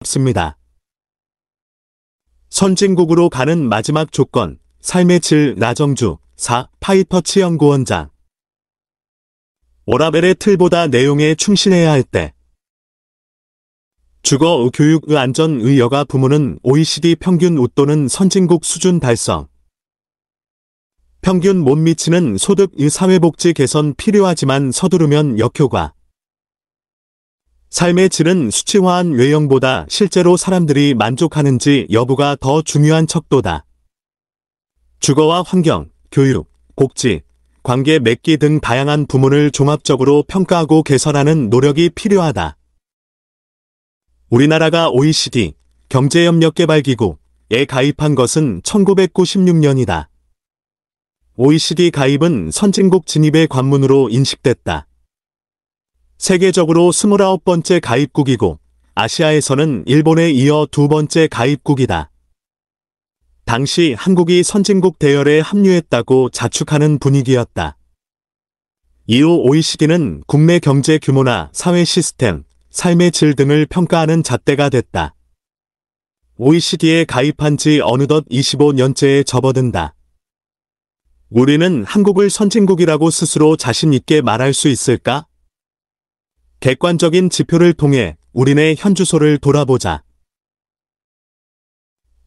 없습니다. 선진국으로 가는 마지막 조건, 삶의 질. 나정주, 4. 파이터치 연구원장. 워라벨의 틀보다 내용에 충실해야 할 때. 주거, 교육, 안전, 여가 부문은 OECD 평균 또는 선진국 수준 달성. 평균 못 미치는 소득, 사회복지 개선 필요하지만 서두르면 역효과. 삶의 질은 수치화한 외형보다 실제로 사람들이 만족하는지 여부가 더 중요한 척도다. 주거와 환경, 교육, 복지, 관계 맺기 등 다양한 부문을 종합적으로 평가하고 개선하는 노력이 필요하다. 우리나라가 OECD 경제협력개발기구에 가입한 것은 1996년이다. OECD 가입은 선진국 진입의 관문으로 인식됐다. 세계적으로 29번째 가입국이고 아시아에서는 일본에 이어 2번째 가입국이다. 당시 한국이 선진국 대열에 합류했다고 자축하는 분위기였다. 이후 OECD는 국내 경제 규모나 사회 시스템, 삶의 질 등을 평가하는 잣대가 됐다. OECD에 가입한 지 어느덧 25년째에 접어든다. 우리는 한국을 선진국이라고 스스로 자신 있게 말할 수 있을까? 객관적인 지표를 통해 우리네 현주소를 돌아보자.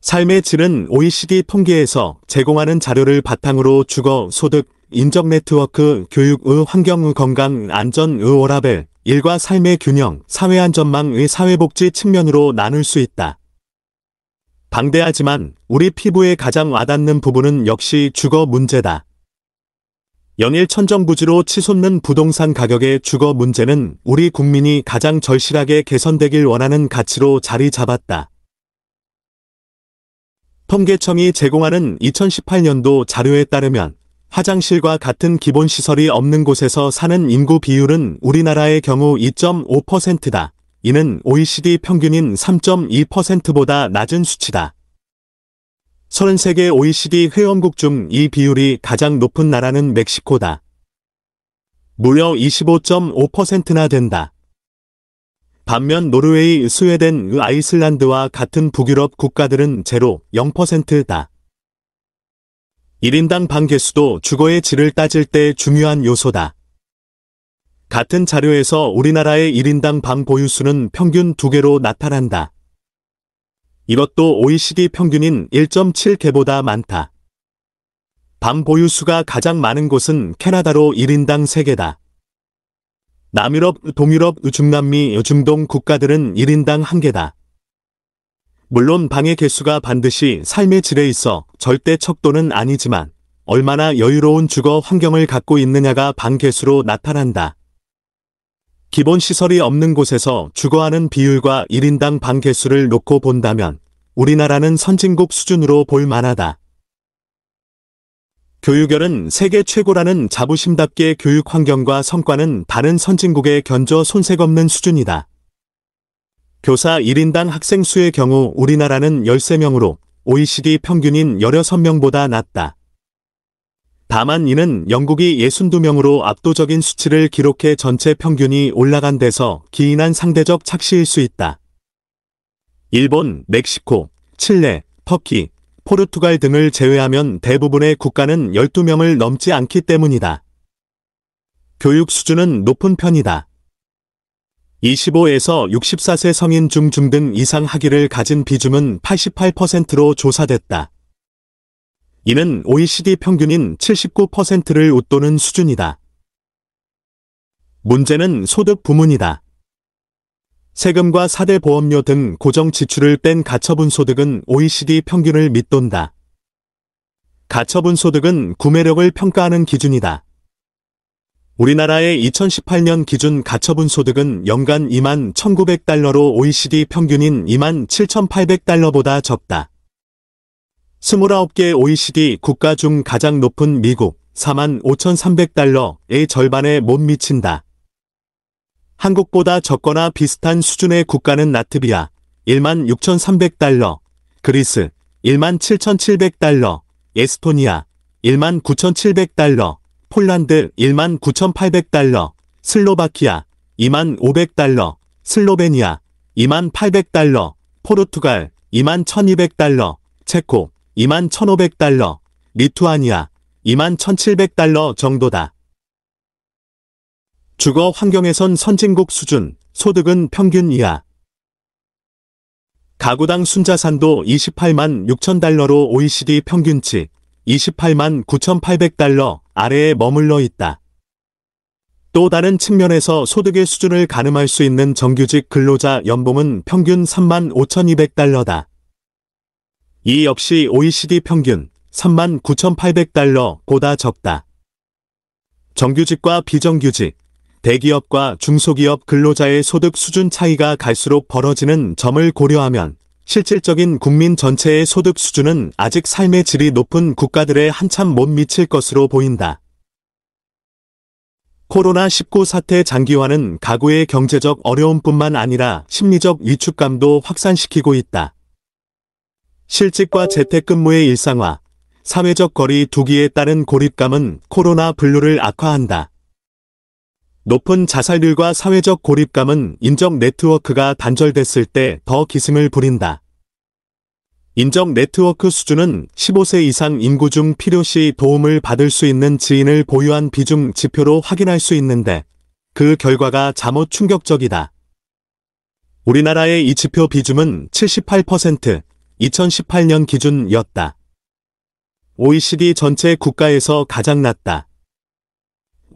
삶의 질은 OECD 통계에서 제공하는 자료를 바탕으로 주거, 소득, 인적 네트워크, 교육, 환경, 건강, 안전, 워라벨, 일과 삶의 균형, 사회안전망의 사회복지 측면으로 나눌 수 있다. 방대하지만 우리 피부에 가장 와닿는 부분은 역시 주거 문제다. 연일 천정부지로 치솟는 부동산 가격의 주거 문제는 우리 국민이 가장 절실하게 개선되길 원하는 가치로 자리 잡았다. 통계청이 제공하는 2018년도 자료에 따르면 화장실과 같은 기본시설이 없는 곳에서 사는 인구 비율은 우리나라의 경우 2.5%다. 이는 OECD 평균인 3.2%보다 낮은 수치다. 33개 OECD 회원국 중 이 비율이 가장 높은 나라는 멕시코다. 무려 25.5%나 된다. 반면 노르웨이, 스웨덴, 아이슬란드와 같은 북유럽 국가들은 0%다. 1인당 방 개수도 주거의 질을 따질 때 중요한 요소다. 같은 자료에서 우리나라의 1인당 방 보유수는 평균 2개로 나타난다. 이것도 OECD 평균인 1.7개보다 많다. 방 보유수가 가장 많은 곳은 캐나다로 1인당 3개다. 남유럽, 동유럽, 중남미, 중동 국가들은 1인당 1개다. 물론 방의 개수가 반드시 삶의 질에 있어 절대 척도는 아니지만 얼마나 여유로운 주거 환경을 갖고 있느냐가 방 개수로 나타난다. 기본시설이 없는 곳에서 주거하는 비율과 1인당 방 개수를 놓고 본다면 우리나라는 선진국 수준으로 볼 만하다. 교육열은 세계 최고라는 자부심답게 교육 환경과 성과는 다른 선진국에 견저 손색 없는 수준이다. 교사 1인당 학생 수의 경우 우리나라는 13명으로 OECD 평균인 16명보다 낮다. 다만 이는 영국이 62명으로 압도적인 수치를 기록해 전체 평균이 올라간 데서 기인한 상대적 착시일 수 있다. 일본, 멕시코, 칠레, 터키, 포르투갈 등을 제외하면 대부분의 국가는 12명을 넘지 않기 때문이다. 교육 수준은 높은 편이다. 25에서 64세 성인 중 중등 이상 학위를 가진 비중은 88%로 조사됐다. 이는 OECD 평균인 79%를 웃도는 수준이다. 문제는 소득 부문이다. 세금과 4대 보험료 등 고정 지출을 뺀 가처분 소득은 OECD 평균을 밑돈다. 가처분 소득은 구매력을 평가하는 기준이다. 우리나라의 2018년 기준 가처분 소득은 연간 21,900달러로 OECD 평균인 27,800달러보다 적다. 29개 OECD 국가 중 가장 높은 미국 45,300달러의 절반에 못 미친다. 한국보다 적거나 비슷한 수준의 국가는 라트비아 16,300달러, 그리스 17,700달러, 에스토니아 19,700달러, 폴란드 19,800달러, 슬로바키아 25,500달러, 슬로베니아 28,800달러, 포르투갈 21,200달러, 체코 21,500달러, 리투아니아 21,700달러 정도다. 주거 환경에선 선진국 수준, 소득은 평균 이하. 가구당 순자산도 28만 6천 달러로 OECD 평균치 28만 9,800달러 아래에 머물러 있다. 또 다른 측면에서 소득의 수준을 가늠할 수 있는 정규직 근로자 연봉은 평균 3만 5,200달러다. 이 역시 OECD 평균 3만 9,800달러보다 적다. 정규직과 비정규직, 대기업과 중소기업 근로자의 소득 수준 차이가 갈수록 벌어지는 점을 고려하면 실질적인 국민 전체의 소득 수준은 아직 삶의 질이 높은 국가들에 한참 못 미칠 것으로 보인다. 코로나19 사태 장기화는 가구의 경제적 어려움뿐만 아니라 심리적 위축감도 확산시키고 있다. 실직과 재택근무의 일상화, 사회적 거리 두기에 따른 고립감은 코로나 블루를 악화한다. 높은 자살률과 사회적 고립감은 인적 네트워크가 단절됐을 때 더 기승을 부린다. 인적 네트워크 수준은 15세 이상 인구 중 필요시 도움을 받을 수 있는 지인을 보유한 비중 지표로 확인할 수 있는데 그 결과가 잠옷 충격적이다. 우리나라의 이 지표 비중은 78%, 2018년 기준이었다. OECD 전체 국가에서 가장 낮다.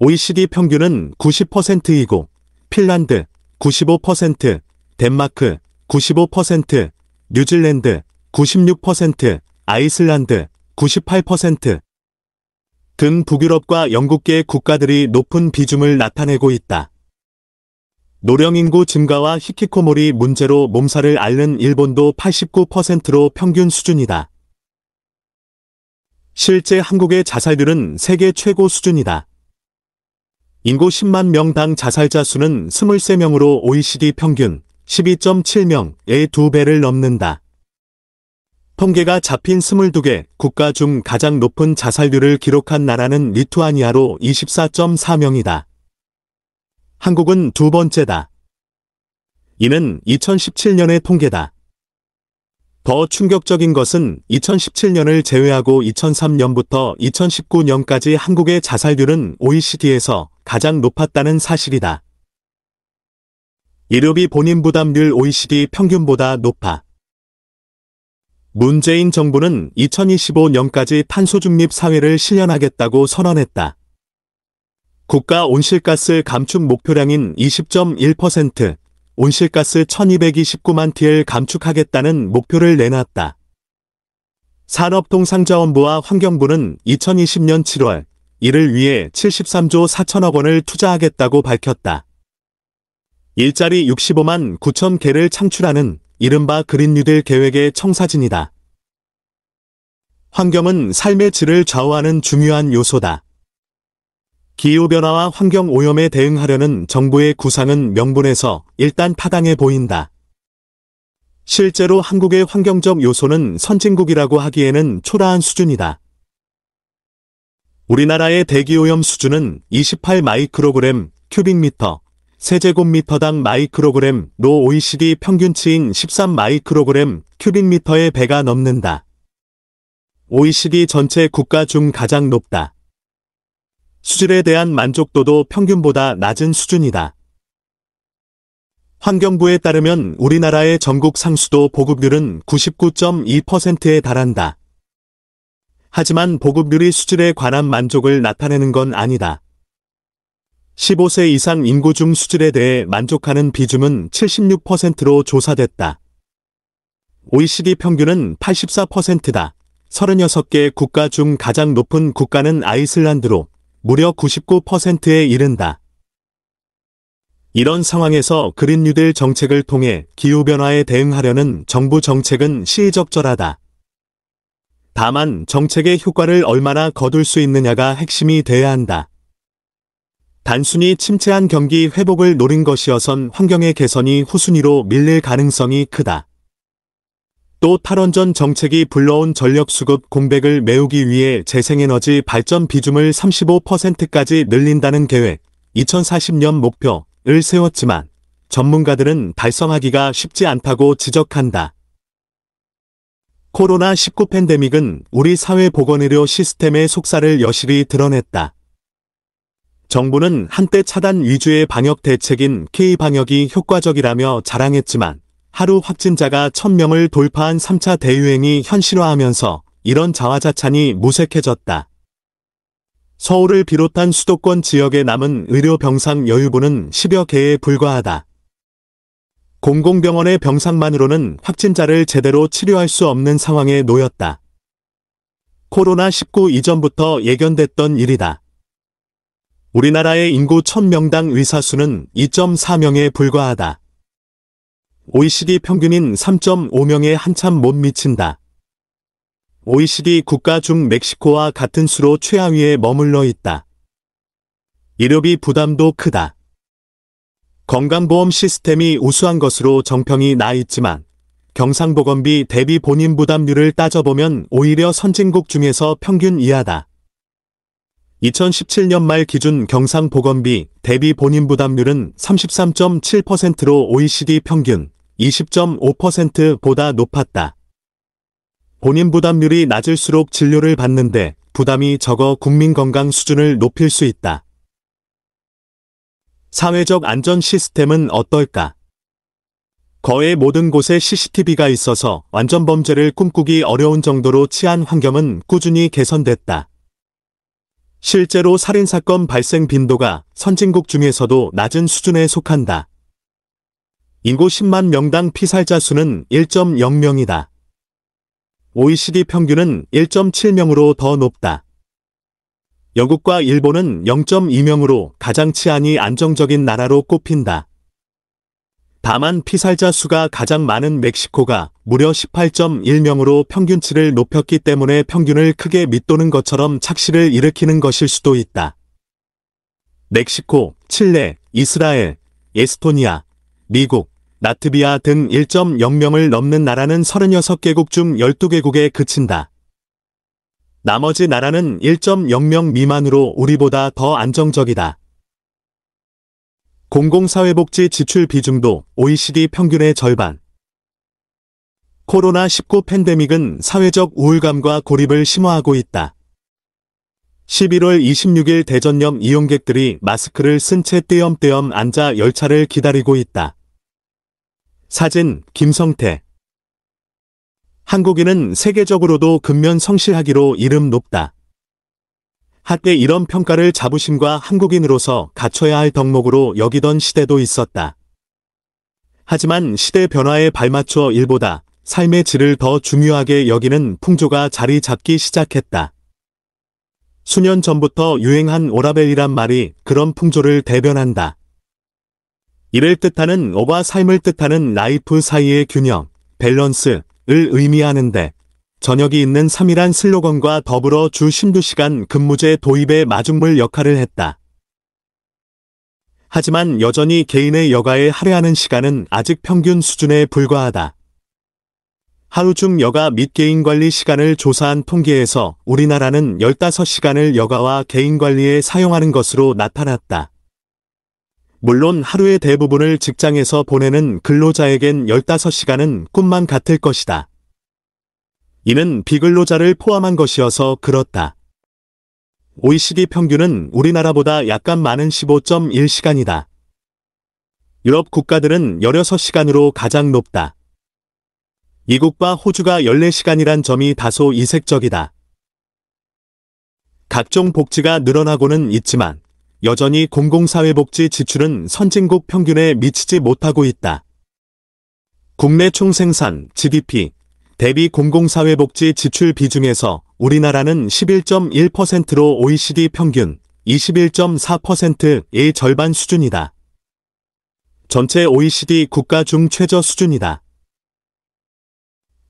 OECD 평균은 90%이고 핀란드 95%, 덴마크 95%, 뉴질랜드 96%, 아이슬란드 98% 등 북유럽과 영국계 국가들이 높은 비중을 나타내고 있다. 노령인구 증가와 히키코모리 문제로 몸살을 앓는 일본도 89%로 평균 수준이다. 실제 한국의 자살률은 세계 최고 수준이다. 인구 10만 명당 자살자 수는 23명으로 OECD 평균 12.7명의 2배를 넘는다. 통계가 잡힌 22개 국가 중 가장 높은 자살률을 기록한 나라는 리투아니아로 24.4명이다. 한국은 두 번째다. 이는 2017년의 통계다. 더 충격적인 것은 2017년을 제외하고 2003년부터 2019년까지 한국의 자살률은 OECD에서 가장 높았다는 사실이다. 의료비 본인 부담률 OECD 평균보다 높아. 문재인 정부는 2025년까지 탄소중립 사회를 실현하겠다고 선언했다. 국가 온실가스 감축 목표량인 20.1%, 온실가스 1229만 ton을 감축하겠다는 목표를 내놨다. 산업통상자원부와 환경부는 2020년 7월 이를 위해 73조 4천억 원을 투자하겠다고 밝혔다. 일자리 65만 9천 개를 창출하는 이른바 그린뉴딜 계획의 청사진이다. 환경은 삶의 질을 좌우하는 중요한 요소다. 기후변화와 환경오염에 대응하려는 정부의 구상은 명분에서 일단 타당해 보인다. 실제로 한국의 환경적 요소는 선진국이라고 하기에는 초라한 수준이다. 우리나라의 대기오염 수준은 28 마이크로그램 큐빅미터, 세제곱미터당 마이크로그램로 OECD 평균치인 13 마이크로그램 큐빅미터의 배가 넘는다. OECD 전체 국가 중 가장 높다. 수질에 대한 만족도도 평균보다 낮은 수준이다. 환경부에 따르면 우리나라의 전국 상수도 보급률은 99.2%에 달한다. 하지만 보급률이 수질에 관한 만족을 나타내는 건 아니다. 15세 이상 인구 중 수질에 대해 만족하는 비중은 76%로 조사됐다. OECD 평균은 84%다. 36개 국가 중 가장 높은 국가는 아이슬란드로 무려 99%에 이른다. 이런 상황에서 그린뉴딜 정책을 통해 기후변화에 대응하려는 정부 정책은 시의적절하다. 다만 정책의 효과를 얼마나 거둘 수 있느냐가 핵심이 돼야 한다. 단순히 침체한 경기 회복을 노린 것이어선 환경의 개선이 후순위로 밀릴 가능성이 크다. 또 탈원전 정책이 불러온 전력수급 공백을 메우기 위해 재생에너지 발전 비중을 35%까지 늘린다는 계획, 2040년 목표를 세웠지만 전문가들은 달성하기가 쉽지 않다고 지적한다. 코로나19 팬데믹은 우리 사회 보건의료 시스템의 속살을 여실히 드러냈다. 정부는 한때 차단 위주의 방역 대책인 K-방역이 효과적이라며 자랑했지만 하루 확진자가 1000명을 돌파한 3차 대유행이 현실화하면서 이런 자화자찬이 무색해졌다. 서울을 비롯한 수도권 지역에 남은 의료 병상 여유분은 10여 개에 불과하다. 공공병원의 병상만으로는 확진자를 제대로 치료할 수 없는 상황에 놓였다. 코로나19 이전부터 예견됐던 일이다. 우리나라의 인구 1000명당 의사 수는 2.4명에 불과하다. OECD 평균인 3.5명에 한참 못 미친다. OECD 국가 중 멕시코와 같은 수로 최하위에 머물러 있다. 의료비 부담도 크다. 건강보험 시스템이 우수한 것으로 정평이 나 있지만 경상보건비 대비 본인 부담률을 따져보면 오히려 선진국 중에서 평균 이하다. 2017년 말 기준 경상보건비 대비 본인 부담률은 33.7%로 OECD 평균 20.5%보다 높았다. 본인 부담률이 낮을수록 진료를 받는데 부담이 적어 국민 건강 수준을 높일 수 있다. 사회적 안전 시스템은 어떨까? 거의 모든 곳에 CCTV가 있어서 완전 범죄를 꿈꾸기 어려운 정도로 치안 환경은 꾸준히 개선됐다. 실제로 살인사건 발생 빈도가 선진국 중에서도 낮은 수준에 속한다. 인구 10만 명당 피살자 수는 1.0명이다. OECD 평균은 1.7명으로 더 높다. 영국과 일본은 0.2명으로 가장 치안이 안정적인 나라로 꼽힌다. 다만 피살자 수가 가장 많은 멕시코가 무려 18.1명으로 평균치를 높였기 때문에 평균을 크게 밑도는 것처럼 착시를 일으키는 것일 수도 있다. 멕시코, 칠레, 이스라엘, 에스토니아, 미국, 라트비아 등 1.0명을 넘는 나라는 36개국 중 12개국에 그친다. 나머지 나라는 1.0명 미만으로 우리보다 더 안정적이다. 공공사회복지 지출 비중도 OECD 평균의 절반. 코로나19 팬데믹은 사회적 우울감과 고립을 심화하고 있다. 11월 26일 대전역 이용객들이 마스크를 쓴 채 떼엄떼엄 앉아 열차를 기다리고 있다. 사진, 김성태. 한국인은 세계적으로도 근면 성실하기로 이름 높다. 한때 이런 평가를 자부심과 한국인으로서 갖춰야 할 덕목으로 여기던 시대도 있었다. 하지만 시대 변화에 발맞춰 일보다 삶의 질을 더 중요하게 여기는 풍조가 자리 잡기 시작했다. 수년 전부터 유행한 오라벨이란 말이 그런 풍조를 대변한다. 일을 뜻하는 어와 삶을 뜻하는 라이프 사이의 균형, 밸런스를 의미하는데 저녁이 있는 3이란 슬로건과 더불어 주 12시간 근무제 도입의 마중물 역할을 했다. 하지만 여전히 개인의 여가에 할애하는 시간은 아직 평균 수준에 불과하다. 하루 중 여가 및 개인관리 시간을 조사한 통계에서 우리나라는 15시간을 여가와 개인관리에 사용하는 것으로 나타났다. 물론 하루의 대부분을 직장에서 보내는 근로자에겐 15시간은 꿈만 같을 것이다. 이는 비근로자를 포함한 것이어서 그렇다. OECD 평균은 우리나라보다 약간 많은 15.1시간이다. 유럽 국가들은 16시간으로 가장 높다. 미국과 호주가 14시간이란 점이 다소 이색적이다. 각종 복지가 늘어나고는 있지만 여전히 공공사회복지 지출은 선진국 평균에 미치지 못하고 있다. 국내 총생산 GDP 대비 공공사회복지 지출 비중에서 우리나라는 11.1%로 OECD 평균 21.4%의 절반 수준이다. 전체 OECD 국가 중 최저 수준이다.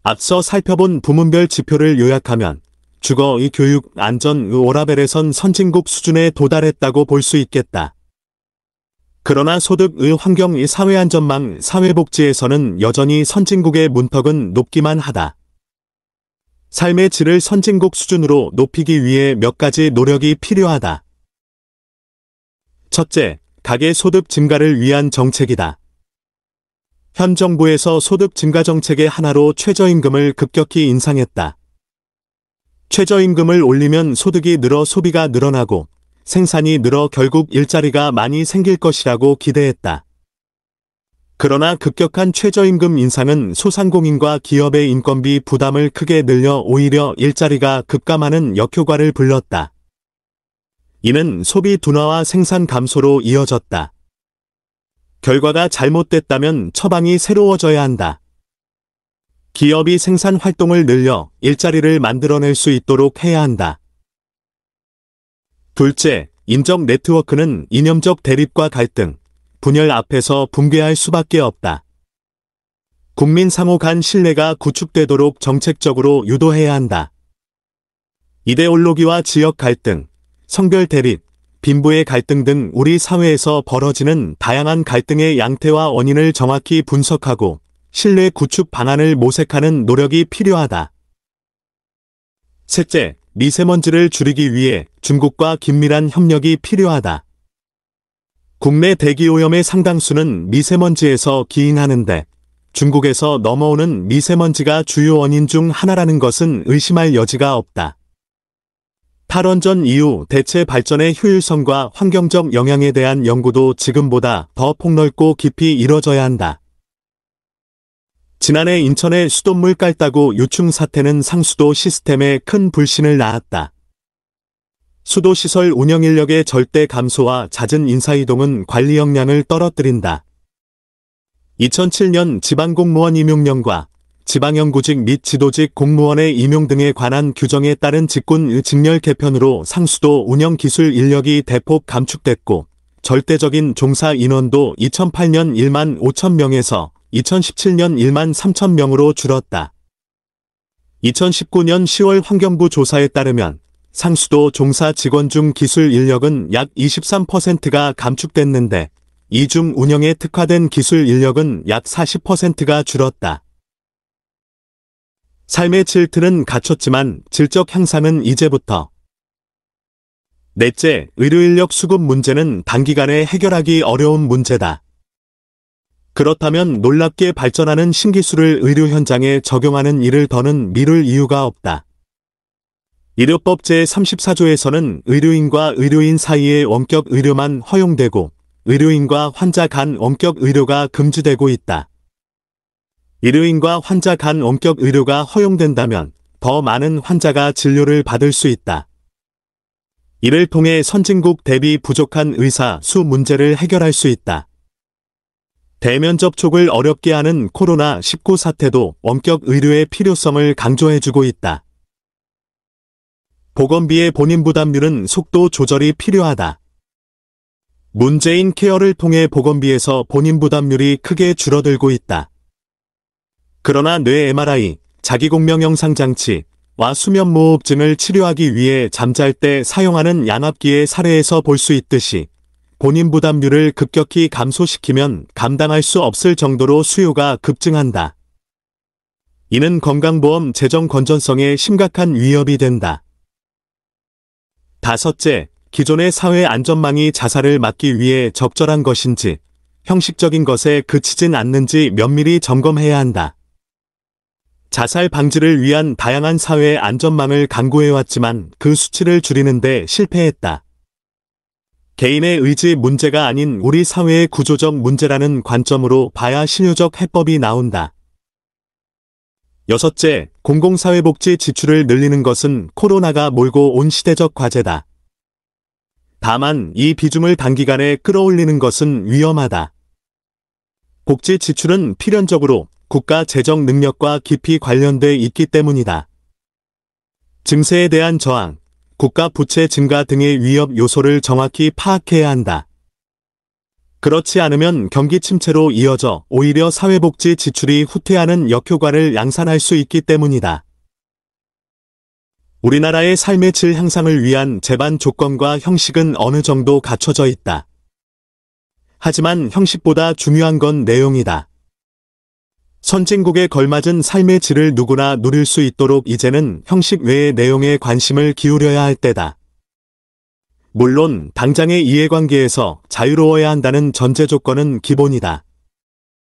앞서 살펴본 부문별 지표를 요약하면 주거, 교육, 안전, 오라벨에선 선진국 수준에 도달했다고 볼 수 있겠다. 그러나 소득, 환경, 사회안전망, 사회복지에서는 여전히 선진국의 문턱은 높기만 하다. 삶의 질을 선진국 수준으로 높이기 위해 몇 가지 노력이 필요하다. 첫째, 가계 소득 증가를 위한 정책이다. 현 정부에서 소득 증가 정책의 하나로 최저임금을 급격히 인상했다. 최저임금을 올리면 소득이 늘어 소비가 늘어나고 생산이 늘어 결국 일자리가 많이 생길 것이라고 기대했다. 그러나 급격한 최저임금 인상은 소상공인과 기업의 인건비 부담을 크게 늘려 오히려 일자리가 급감하는 역효과를 불렀다. 이는 소비 둔화와 생산 감소로 이어졌다. 결과가 잘못됐다면 처방이 새로워져야 한다. 기업이 생산 활동을 늘려 일자리를 만들어낼 수 있도록 해야 한다. 둘째, 인적 네트워크는 이념적 대립과 갈등, 분열 앞에서 붕괴할 수밖에 없다. 국민 상호 간 신뢰가 구축되도록 정책적으로 유도해야 한다. 이데올로기와 지역 갈등, 성별 대립, 빈부의 갈등 등 우리 사회에서 벌어지는 다양한 갈등의 양태와 원인을 정확히 분석하고 신뢰 구축 방안을 모색하는 노력이 필요하다. 셋째, 미세먼지를 줄이기 위해 중국과 긴밀한 협력이 필요하다. 국내 대기오염의 상당수는 미세먼지에서 기인하는데 중국에서 넘어오는 미세먼지가 주요 원인 중 하나라는 것은 의심할 여지가 없다. 탈원전 이후 대체 발전의 효율성과 환경적 영향에 대한 연구도 지금보다 더 폭넓고 깊이 이뤄져야 한다. 지난해 인천의 수돗물 깔따구 유충 사태는 상수도 시스템에 큰 불신을 낳았다. 수도시설 운영 인력의 절대 감소와 잦은 인사이동은 관리 역량을 떨어뜨린다. 2007년 지방공무원 임용령과 지방연구직 및 지도직 공무원의 임용 등에 관한 규정에 따른 직군 직렬 개편으로 상수도 운영 기술 인력이 대폭 감축됐고 절대적인 종사 인원도 2008년 1만 5천 명에서 2017년 1만 3천 명으로 줄었다. 2019년 10월 환경부 조사에 따르면 상수도 종사 직원 중 기술 인력은 약 23%가 감축됐는데 이 중 운영에 특화된 기술 인력은 약 40%가 줄었다. 삶의 질틀은 갖췄지만 질적 향상은 이제부터. 넷째, 의료인력 수급 문제는 단기간에 해결하기 어려운 문제다. 그렇다면 놀랍게 발전하는 신기술을 의료 현장에 적용하는 일을 더는 미룰 이유가 없다. 의료법 제34조에서는 의료인과 의료인 사이의 원격 의료만 허용되고 의료인과 환자 간 원격 의료가 금지되고 있다. 의료인과 환자 간 원격 의료가 허용된다면 더 많은 환자가 진료를 받을 수 있다. 이를 통해 선진국 대비 부족한 의사 수 문제를 해결할 수 있다. 대면 접촉을 어렵게 하는 코로나19 사태도 원격 의료의 필요성을 강조해주고 있다. 보건비의 본인 부담률은 속도 조절이 필요하다. 문재인 케어를 통해 보건비에서 본인 부담률이 크게 줄어들고 있다. 그러나 뇌 MRI, 자기공명 영상장치와 수면무호흡증을 치료하기 위해 잠잘 때 사용하는 양압기의 사례에서 볼 수 있듯이 본인 부담률을 급격히 감소시키면 감당할 수 없을 정도로 수요가 급증한다. 이는 건강보험 재정 건전성에 심각한 위협이 된다. 다섯째, 기존의 사회 안전망이 자살을 막기 위해 적절한 것인지 형식적인 것에 그치진 않는지 면밀히 점검해야 한다. 자살 방지를 위한 다양한 사회 안전망을 강구해왔지만 그 수치를 줄이는 데 실패했다. 개인의 의지 문제가 아닌 우리 사회의 구조적 문제라는 관점으로 봐야 실효적 해법이 나온다. 여섯째, 공공사회복지 지출을 늘리는 것은 코로나가 몰고 온 시대적 과제다. 다만 이 비중을 단기간에 끌어올리는 것은 위험하다. 복지 지출은 필연적으로 국가 재정 능력과 깊이 관련돼 있기 때문이다. 증세에 대한 저항, 국가 부채 증가 등의 위협 요소를 정확히 파악해야 한다. 그렇지 않으면 경기 침체로 이어져 오히려 사회복지 지출이 후퇴하는 역효과를 양산할 수 있기 때문이다. 우리나라의 삶의 질 향상을 위한 제반 조건과 형식은 어느 정도 갖춰져 있다. 하지만 형식보다 중요한 건 내용이다. 선진국에 걸맞은 삶의 질을 누구나 누릴 수 있도록 이제는 형식 외의 내용에 관심을 기울여야 할 때다. 물론 당장의 이해관계에서 자유로워야 한다는 전제 조건은 기본이다.